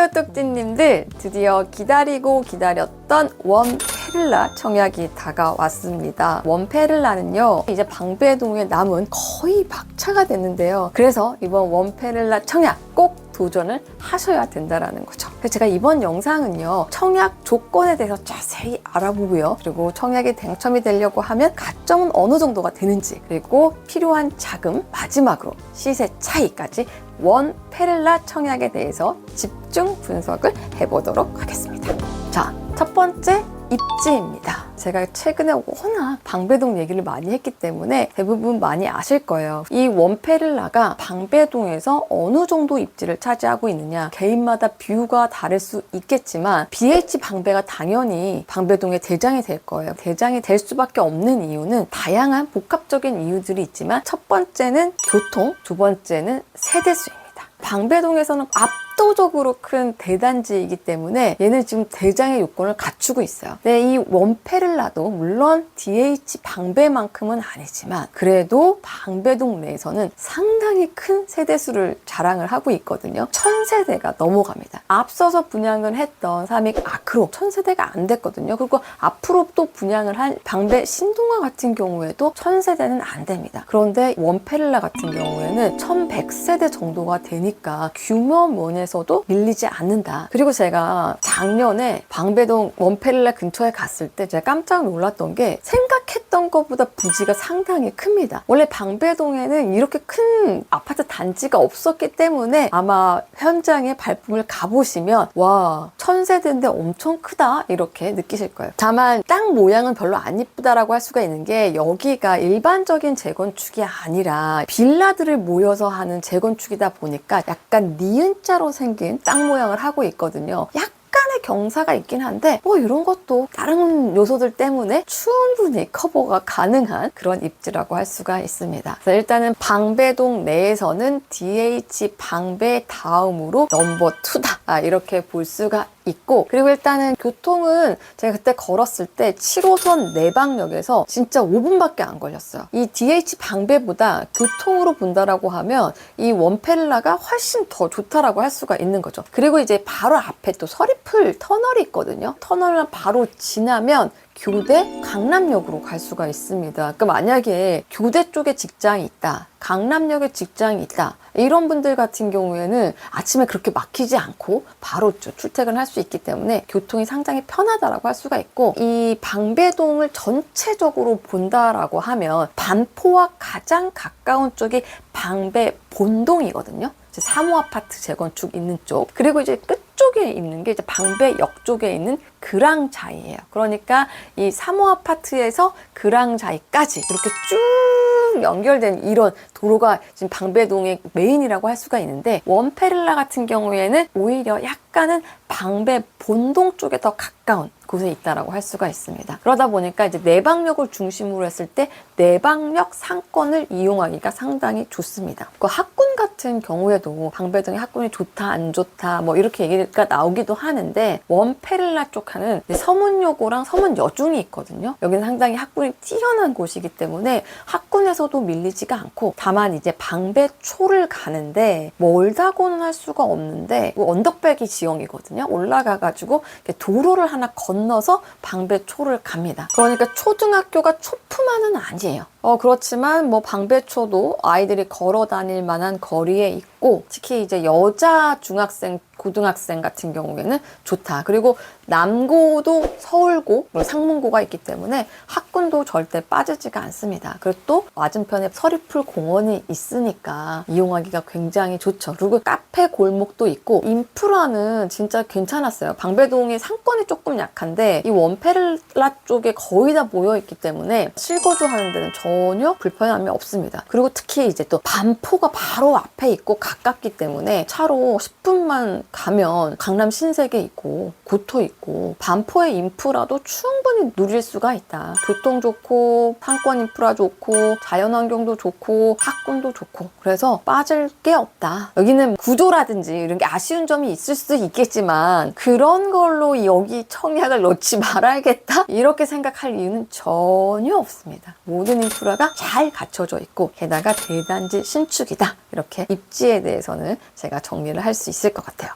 안녕하세요 뚝띠님들, 드디어 기다리고 기다렸던 원페를라 청약이 다가왔습니다. 원페를라는요 이제 방배동에 남은 거의 막차가 됐는데요. 그래서 이번 원페를라 청약 꼭 도전을 하셔야 된다라는 거죠. 그래서 제가 이번 영상은요 청약 조건에 대해서 자세히 알아보고요, 그리고 청약에 당첨이 되려고 하면 가점은 어느 정도가 되는지, 그리고 필요한 자금, 마지막으로 시세 차이까지 원페를라 청약에 대해서 집중 분석을 해보도록 하겠습니다. 자, 첫 번째 입지입니다. 제가 최근에 워낙 방배동 얘기를 많이 했기 때문에 대부분 많이 아실 거예요. 이 원페를라가 방배동에서 어느 정도 입지를 차지하고 있느냐, 개인마다 뷰가 다를 수 있겠지만 BH 방배가 당연히 방배동의 대장이 될 거예요. 대장이 될 수밖에 없는 이유는 다양한 복합적인 이유들이 있지만, 첫 번째는 교통, 두 번째는 세대수입니다. 방배동에서는 압도적으로 큰 대단지이기 때문에 얘는 지금 대장의 요건을 갖추고 있어요. 네, 이 원페를라도 물론 DH 방배만큼은 아니지만 그래도 방배동 내에서는 상당히 큰 세대수를 자랑을 하고 있거든요. 1000세대가 넘어갑니다. 앞서서 분양을 했던 삼익 아크로 1000세대가 안 됐거든요. 그리고 앞으로 또 분양을 할 방배 신동아 같은 경우에도 1000세대는 안 됩니다. 그런데 원페를라 같은 경우에는 1100세대 정도가 되니까 규모면에서도 밀리지 않는다. 그리고 제가 작년에 방배동 원페를라 근처에 갔을 때 제가 깜짝 놀랐던 게, 생각했던 것보다 부지가 상당히 큽니다. 원래 방배동에는 이렇게 큰 아파트 단지가 없었기 때문에 아마 현장에 발품을 가보시면 와, 1000세대인데 엄청 크다 이렇게 느끼실 거예요. 다만 땅 모양은 별로 안 이쁘다라고 할 수가 있는 게, 여기가 일반적인 재건축이 아니라 빌라들을 모여서 하는 재건축이다 보니까 약간 니은자로 생긴 땅 모양을 하고 있거든요. 약간의 경사가 있긴 한데 이런 것도 다른 요소들 때문에 충분히 커버가 가능한 그런 입지라고 할 수가 있습니다. 그래서 일단은 방배동 내에서는 DH 방배 다음으로 넘버 2다 이렇게 볼 수가 있고, 그리고 일단은 교통은 제가 그때 걸었을 때 7호선 내방역에서 진짜 5분밖에 안 걸렸어요. 이 DH 방배보다 교통으로 본다라고 하면 이 원페를라가 훨씬 더 좋다라고 할 수가 있는 거죠. 그리고 이제 바로 앞에 또 서리풀 터널이 있거든요. 터널을 바로 지나면 교대 강남역으로 갈 수가 있습니다. 그러니까 만약에 교대 쪽에 직장이 있다, 강남역에 직장이 있다, 이런 분들 같은 경우에는 아침에 그렇게 막히지 않고 바로 출퇴근할 수 있기 때문에 교통이 상당히 편하다라고 할 수가 있고, 이 방배동을 전체적으로 본다라고 하면 반포와 가장 가까운 쪽이 방배 본동이거든요. 3호 아파트 재건축 있는 쪽, 그리고 이제 끝쪽에 있는 게 이제 방배역 쪽에 있는 그랑자이예요. 그러니까 이 3호 아파트에서 그랑자이까지 이렇게 쭉 연결된 이런 도로가 지금 방배동의 메인이라고 할 수가 있는데, 원페를라 같은 경우에는 오히려 약간은 방배 본동 쪽에 더 가까운 곳에 있다라고 할 수가 있습니다. 그러다 보니까 이제 내방역을 중심으로 했을 때 내방역 상권을 이용하기가 상당히 좋습니다. 그 학군 같은 경우에도 방배동의 학군이 좋다 안 좋다 뭐 이렇게 얘기가 나오기도 하는데, 원페를라 쪽 하는 서문여고랑 서문여중이 있거든요. 여기는 상당히 학군이 뛰어난 곳이기 때문에 학군에서도 밀리지가 않고, 다만 이제 방배초를 가는데 멀다고는 할 수가 없는데 언덕배기 지형이거든요. 올라가가지고 도로를 하나 건너서 방배초를 갑니다. 그러니까 초등학교가 초품화는 아니에요. 그렇지만 뭐 방배초도 아이들이 걸어 다닐 만한 거리에 있고, 특히 이제 여자 중학생, 고등학생 같은 경우에는 좋다. 그리고 남고도 서울고, 상문고가 있기 때문에 학군도 절대 빠지지가 않습니다. 그리고 또 맞은편에 서리풀 공원이 있으니까 이용하기가 굉장히 좋죠. 그리고 카페 골목도 있고, 인프라는 진짜 괜찮았어요. 방배동의 상권이 조금 약한데 이 원페를라 쪽에 거의 다 모여있기 때문에 실거주 하는 데는 전혀 불편함이 없습니다. 그리고 특히 이제 또 반포가 바로 앞에 있고 가깝기 때문에 차로 10분만 가면 강남 신세계 있고 고토 있고, 반포의 인프라도 충분히 누릴 수가 있다. 교통 좋고 상권 인프라 좋고 자연환경도 좋고 학군도 좋고, 그래서 빠질 게 없다. 여기는 구조라든지 이런 게 아쉬운 점이 있을 수도 있겠지만 그런 걸로 여기 청약을 넣지 말아야겠다 이렇게 생각할 이유는 전혀 없습니다. 모든 인프라가 잘 갖춰져 있고, 게다가 대단지 신축이다. 이렇게 입지에 대해서는 제가 정리를 할 수 있을 것 같아요.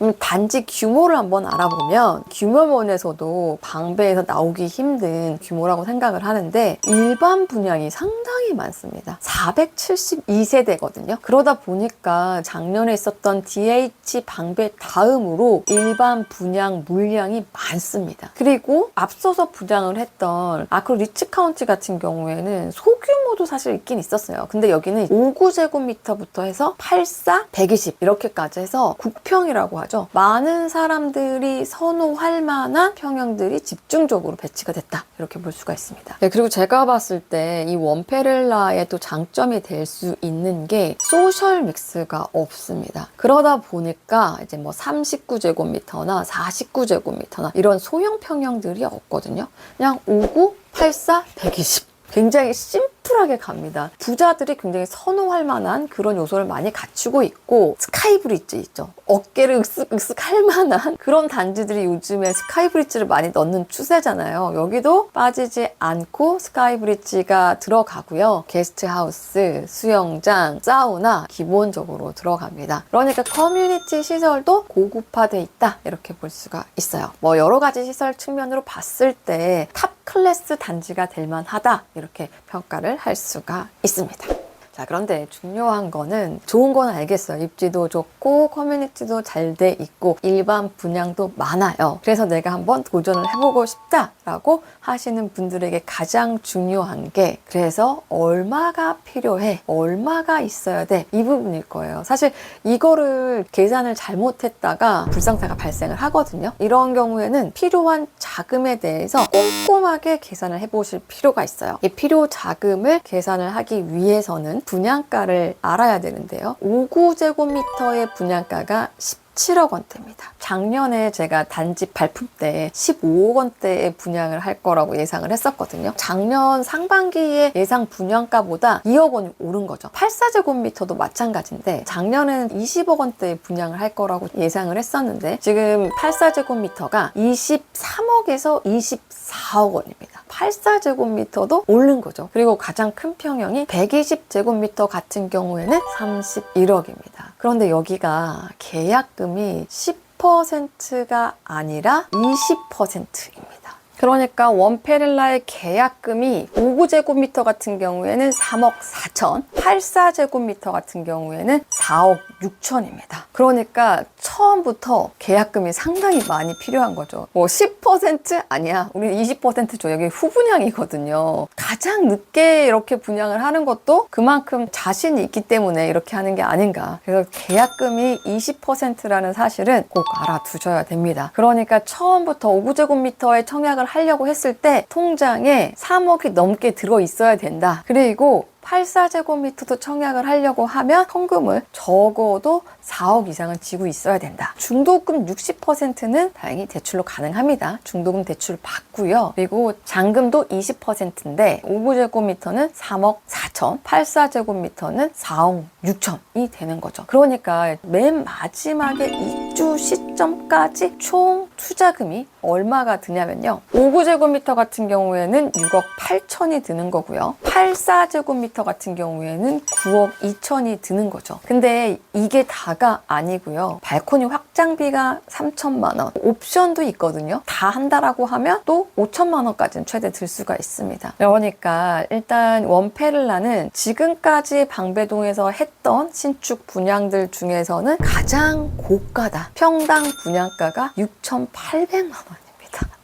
그럼 단지 규모를 한번 알아보면 규모면에서도 방배에서 나오기 힘든 규모라고 생각을 하는데 일반 분양이 상당히 많습니다. 472세대거든요. 그러다 보니까 작년에 있었던 DH 방배 다음으로 일반 분양 물량이 많습니다. 그리고 앞서서 분양을 했던 아크로 리츠카운티 같은 경우에는 소규모도 사실 있긴 있었어요. 근데 여기는 59제곱미터부터 해서 84, 120 이렇게까지 해서 국평이라고 하죠. 많은 사람들이 선호할 만한 평형들이 집중적으로 배치가 됐다. 이렇게 볼 수가 있습니다. 네, 그리고 제가 봤을 때 이 원페렐라의 또 장점이 될 수 있는 게 소셜 믹스가 없습니다. 그러다 보니까 이제 뭐 39제곱미터나 49제곱미터나 이런 소형 평형들이 없거든요. 그냥 59, 84, 120 굉장히 심플하게 갑니다. 부자들이 굉장히 선호할 만한 그런 요소를 많이 갖추고 있고 스카이브리지 있죠. 어깨를 으쓱으쓱 할 만한 그런 단지들이 요즘에 스카이브리지를 많이 넣는 추세잖아요. 여기도 빠지지 않고 스카이브리지가 들어가고요. 게스트하우스, 수영장, 사우나 기본적으로 들어갑니다. 그러니까 커뮤니티 시설도 고급화돼 있다 이렇게 볼 수가 있어요. 뭐 여러 가지 시설 측면으로 봤을 때 탑 클래스 단지가 될 만하다 이렇게 평가를 할 수가 있습니다. 자, 그런데 중요한 거는 좋은 건 알겠어요. 입지도 좋고 커뮤니티도 잘 돼 있고 일반 분양도 많아요. 그래서 내가 한번 도전을 해보고 싶다라고 하시는 분들에게 가장 중요한 게 그래서 얼마가 필요해? 얼마가 있어야 돼? 이 부분일 거예요. 사실 이거를 계산을 잘못했다가 불상사가 발생을 하거든요. 이런 경우에는 필요한 자금에 대해서 꼼꼼하게 계산을 해보실 필요가 있어요. 이 필요 자금을 계산을 하기 위해서는 분양가를 알아야 되는데요. 59제곱미터의 분양가가 17억 원대입니다. 작년에 제가 단지 발품 때 15억 원대의 분양을 할 거라고 예상을 했었거든요. 작년 상반기에 예상 분양가보다 2억 원이 오른 거죠. 84제곱미터도 마찬가지인데 작년에는 20억 원대의 분양을 할 거라고 예상을 했었는데 지금 84제곱미터가 23억에서 24억 원입니다. 84제곱미터도 오른 거죠. 그리고 가장 큰 평형이 120제곱미터 같은 경우에는 31억입니다. 그런데 여기가 계약금이 10%가 아니라 20%입니다. 그러니까 원페렐라의 계약금이 59제곱미터 같은 경우에는 3억 4천, 84제곱미터 같은 경우에는 4억 6천입니다. 그러니까 처음부터 계약금이 상당히 많이 필요한 거죠. 뭐 10% 아니야. 우리 20%죠. 여기 후분양이거든요. 가장 늦게 이렇게 분양을 하는 것도 그만큼 자신이 있기 때문에 이렇게 하는 게 아닌가. 그래서 계약금이 20%라는 사실은 꼭 알아두셔야 됩니다. 그러니까 처음부터 59제곱미터의 청약을 하려고 했을 때 통장에 3억이 넘게 들어 있어야 된다. 그리고 84제곱미터도 청약을 하려고 하면 현금을 적어도 4억 이상은 지고 있어야 된다. 중도금 60%는 다행히 대출로 가능합니다. 중도금 대출 받고요. 그리고 잔금도 20%인데 59제곱미터는 3억 4천, 84제곱미터는 4억 6천이 되는 거죠. 그러니까 맨 마지막에 입주 시점까지 총 투자금이 얼마가 드냐면요. 59제곱미터 같은 경우에는 6억 8천이 드는 거고요. 84제곱미터 같은 경우에는 9억 2천이 드는 거죠. 근데 이게 다가 아니고요. 발코니 확장비가 3천만 원, 옵션도 있거든요. 다 한다라고 하면 또 5천만 원까지는 최대 들 수가 있습니다. 그러니까 일단 원페렐라는 지금까지 방배동에서 했던 신축 분양들 중에서는 가장 고가다. 평당 분양가가 6,800만 원.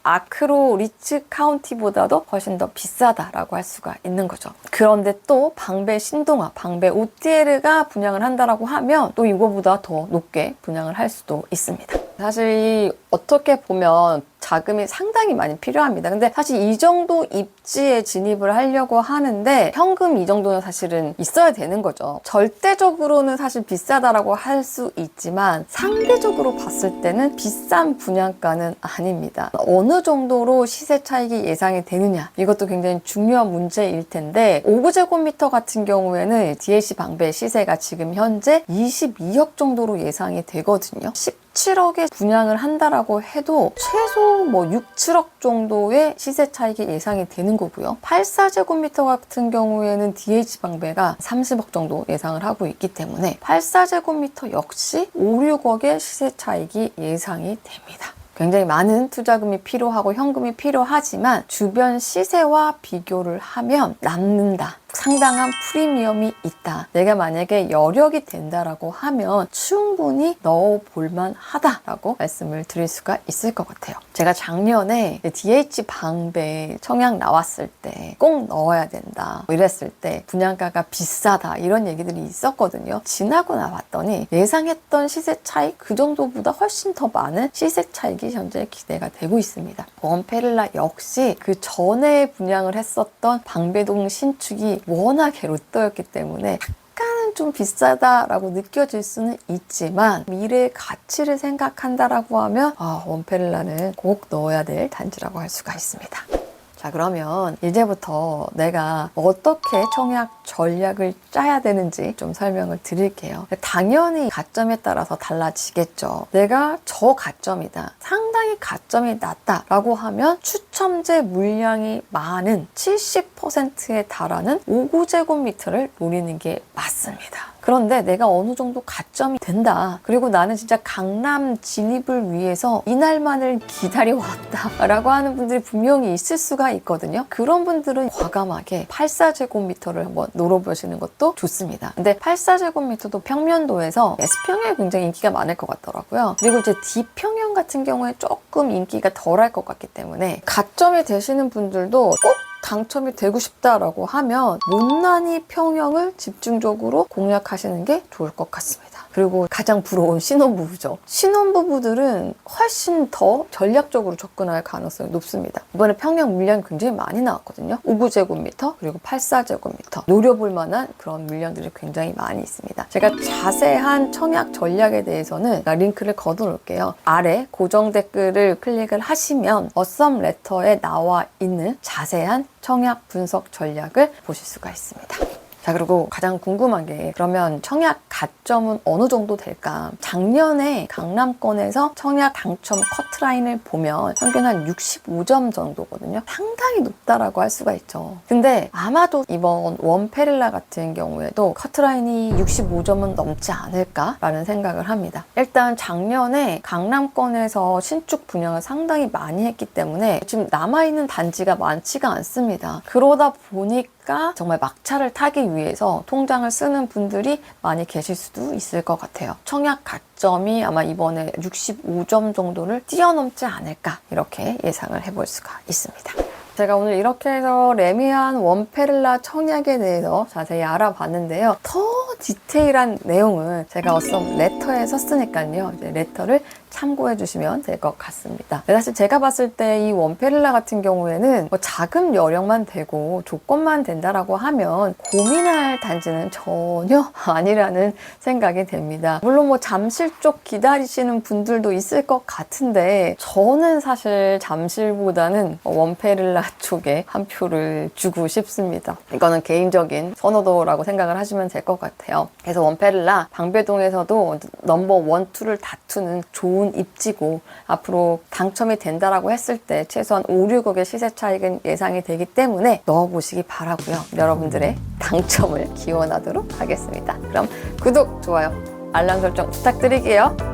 아크로 리츠 카운티보다도 훨씬 더 비싸다라고 할 수가 있는 거죠. 그런데 또 방배 신동아, 방배 오티에르가 분양을 한다라고 하면 또 이거보다 더 높게 분양을 할 수도 있습니다. 사실 어떻게 보면 자금이 상당히 많이 필요합니다. 근데 사실 이 정도 입지에 진입을 하려고 하는데 현금 이 정도는 사실은 있어야 되는 거죠. 절대적으로는 사실 비싸다라고 할 수 있지만 상대적으로 봤을 때는 비싼 분양가는 아닙니다. 어느 정도로 시세 차익이 예상이 되느냐 이것도 굉장히 중요한 문제일 텐데 59제곱미터 같은 경우에는 DLC 방배 시세가 지금 현재 22억 정도로 예상이 되거든요. 17억에 분양을 한다라고 해도 최소 뭐 6, 7억 정도의 시세 차익이 예상이 되는 거고요. 84제곱미터 같은 경우에는 DH 방배가 30억 정도 예상을 하고 있기 때문에 84제곱미터 역시 5, 6억의 시세 차익이 예상이 됩니다. 굉장히 많은 투자금이 필요하고 현금이 필요하지만 주변 시세와 비교를 하면 남는다. 상당한 프리미엄이 있다. 내가 만약에 여력이 된다라고 하면 충분히 넣어볼만 하다라고 말씀을 드릴 수가 있을 것 같아요. 제가 작년에 DH 방배 청약 나왔을 때 꼭 넣어야 된다 이랬을 때 분양가가 비싸다 이런 얘기들이 있었거든요. 지나고 나왔더니 예상했던 시세 차익 그 정도보다 훨씬 더 많은 시세 차익이 현재 기대가 되고 있습니다. 원페를라 역시 그 전에 분양을 했었던 방배동 신축이 워낙에 로또였기 때문에 약간은 좀 비싸다라고 느껴질 수는 있지만 미래의 가치를 생각한다라고 하면 원페를라는 꼭 넣어야 될 단지라고 할 수가 있습니다. 자, 그러면 이제부터 내가 어떻게 청약 전략을 짜야 되는지 좀 설명을 드릴게요. 당연히 가점에 따라서 달라지겠죠. 내가 저 가점이다. 상당히 가점이 낮다라고 하면 추첨제 물량이 많은 70%에 달하는 5구제곱미터를 노리는 게 맞습니다. 그런데 내가 어느 정도 가점이 된다. 그리고 나는 진짜 강남 진입을 위해서 이날만을 기다려왔다. 라고 하는 분들이 분명히 있을 수가 있거든요. 그런 분들은 과감하게 84제곱미터를 한번 노려보시는 것도 좋습니다. 근데 84제곱미터도 평면도에서 S평형이 굉장히 인기가 많을 것 같더라고요. 그리고 이제 D평형 같은 경우에 조금 인기가 덜할 것 같기 때문에 가점이 되시는 분들도 꼭 당첨이 되고 싶다라고 하면 못난이 평형을 집중적으로 공략하시는 게 좋을 것 같습니다. 그리고 가장 부러운 신혼부부죠. 신혼부부들은 훨씬 더 전략적으로 접근할 가능성이 높습니다. 이번에 평형 물량이 굉장히 많이 나왔거든요. 5구제곱미터 그리고 84제곱미터 노려볼 만한 그런 물량들이 굉장히 많이 있습니다. 제가 자세한 청약 전략에 대해서는 링크를 거둬 놓을게요. 아래 고정 댓글을 클릭을 하시면 어썸 레터에 나와 있는 자세한 청약 분석 전략을 보실 수가 있습니다. 자, 그리고 가장 궁금한 게 그러면 청약 가점은 어느 정도 될까? 작년에 강남권에서 청약 당첨 커트라인을 보면 평균 한 65점 정도거든요. 상당히 높다라고 할 수가 있죠. 근데 아마도 이번 원페를라 같은 경우에도 커트라인이 65점은 넘지 않을까라는 생각을 합니다. 일단 작년에 강남권에서 신축 분양을 상당히 많이 했기 때문에 지금 남아있는 단지가 많지가 않습니다. 그러다 보니까 정말 막차를 타기 위해서 통장을 쓰는 분들이 많이 계실 수도 있을 것 같아요. 청약 가점이 아마 이번에 65점 정도를 뛰어넘지 않을까 이렇게 예상을 해볼 수가 있습니다. 제가 오늘 이렇게 해서 레미안 원페를라 청약에 대해서 자세히 알아봤는데요. 더 디테일한 내용은 제가 어썸 레터에 썼으니까요. 이제 레터를 참고해 주시면 될 것 같습니다. 사실 제가 봤을 때 이 원페를라 같은 경우에는 뭐 자금 여력만 되고 조건만 된다라고 하면 고민할 단지는 전혀 아니라는 생각이 됩니다. 물론 뭐 잠실 쪽 기다리시는 분들도 있을 것 같은데 저는 사실 잠실보다는 원페를라 쪽에 한 표를 주고 싶습니다. 이거는 개인적인 선호도라고 생각을 하시면 될 것 같아요. 그래서 원페를라 방배동에서도 넘버 1, 2를 다투는 좋은 입지고 앞으로 당첨이 된다라고 했을 때 최소한 5, 6억의 시세 차익은 예상이 되기 때문에 넣어보시기 바라고요. 여러분들의 당첨을 기원하도록 하겠습니다. 그럼 구독, 좋아요, 알람 설정 부탁드릴게요.